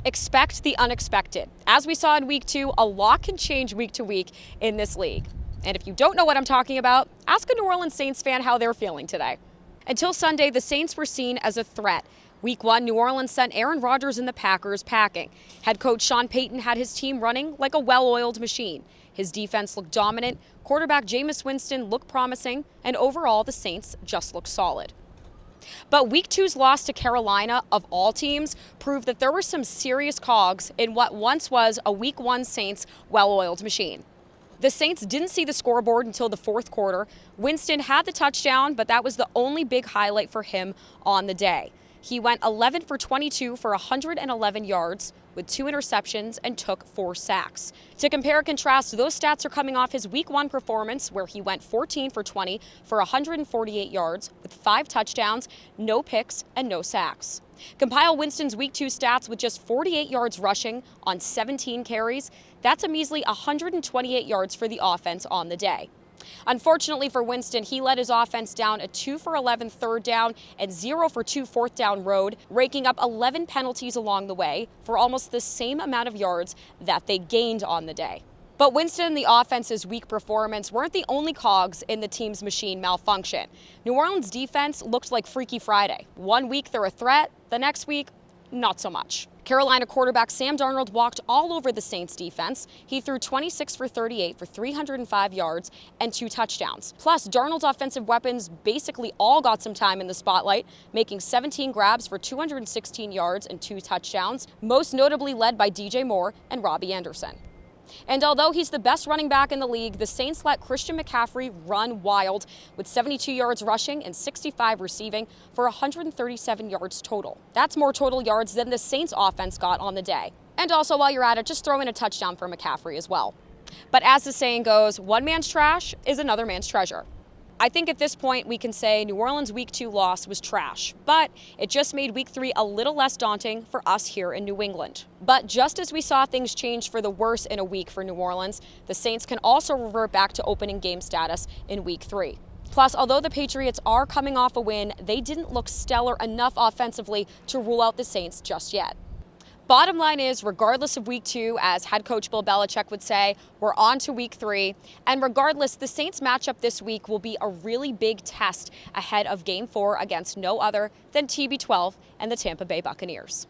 Expect the unexpected. As we saw in week 2, a lot can change week to week in this league. And if you don't know what I'm talking about, ask a New Orleans Saints fan how they're feeling today. Until Sunday, the Saints were seen as a threat. Week 1, New Orleans sent Aaron Rodgers and the Packers packing. Head coach Sean Payton had his team running like a well-oiled machine. His defense looked dominant, quarterback Jameis Winston looked promising, and overall the Saints just looked solid. But Week 2's loss to Carolina, of all teams, proved that there were some serious cogs in what once was a Week 1 Saints well-oiled machine. The Saints didn't see the scoreboard until the fourth quarter. Winston had the touchdown, but that was the only big highlight for him on the day. He went 11 for 22 for 111 yards with 2 interceptions and took 4 sacks. To compare and contrast, those stats are coming off his Week 1 performance where he went 14 for 20 for 148 yards with 5 touchdowns, no picks, and no sacks. Compile Winston's Week 2 stats with just 48 yards rushing on 17 carries. That's a measly 128 yards for the offense on the day. Unfortunately for Winston, he led his offense down a 2 for 11 third down and 0 for 2 fourth down road, raking up 11 penalties along the way for almost the same amount of yards that they gained on the day. But Winston and the offense's weak performance weren't the only cogs in the team's machine malfunction. New Orleans' defense looked like Freaky Friday. One week they're a threat, the next week, not so much. Carolina quarterback Sam Darnold walked all over the Saints defense. He threw 26 for 38 for 305 yards and 2 touchdowns. Plus, Darnold's offensive weapons basically all got some time in the spotlight, making 17 grabs for 216 yards and 2 touchdowns, most notably led by DJ Moore and Robbie Anderson. And although he's the best running back in the league, the Saints let Christian McCaffrey run wild with 72 yards rushing and 65 receiving for 137 yards total. That's more total yards than the Saints offense got on the day. And also, while you're at it, just throw in a touchdown for McCaffrey as well. But as the saying goes, one man's trash is another man's treasure. I think at this point we can say New Orleans' Week 2 loss was trash, but it just made Week 3 a little less daunting for us here in New England. But just as we saw things change for the worse in a week for New Orleans, the Saints can also revert back to opening game status in Week 3. Plus, although the Patriots are coming off a win, they didn't look stellar enough offensively to rule out the Saints just yet. Bottom line is, regardless of Week 2, as head coach Bill Belichick would say, we're on to Week 3. And regardless, the Saints matchup this week will be a really big test ahead of Game 4 against no other than TB12 and the Tampa Bay Buccaneers.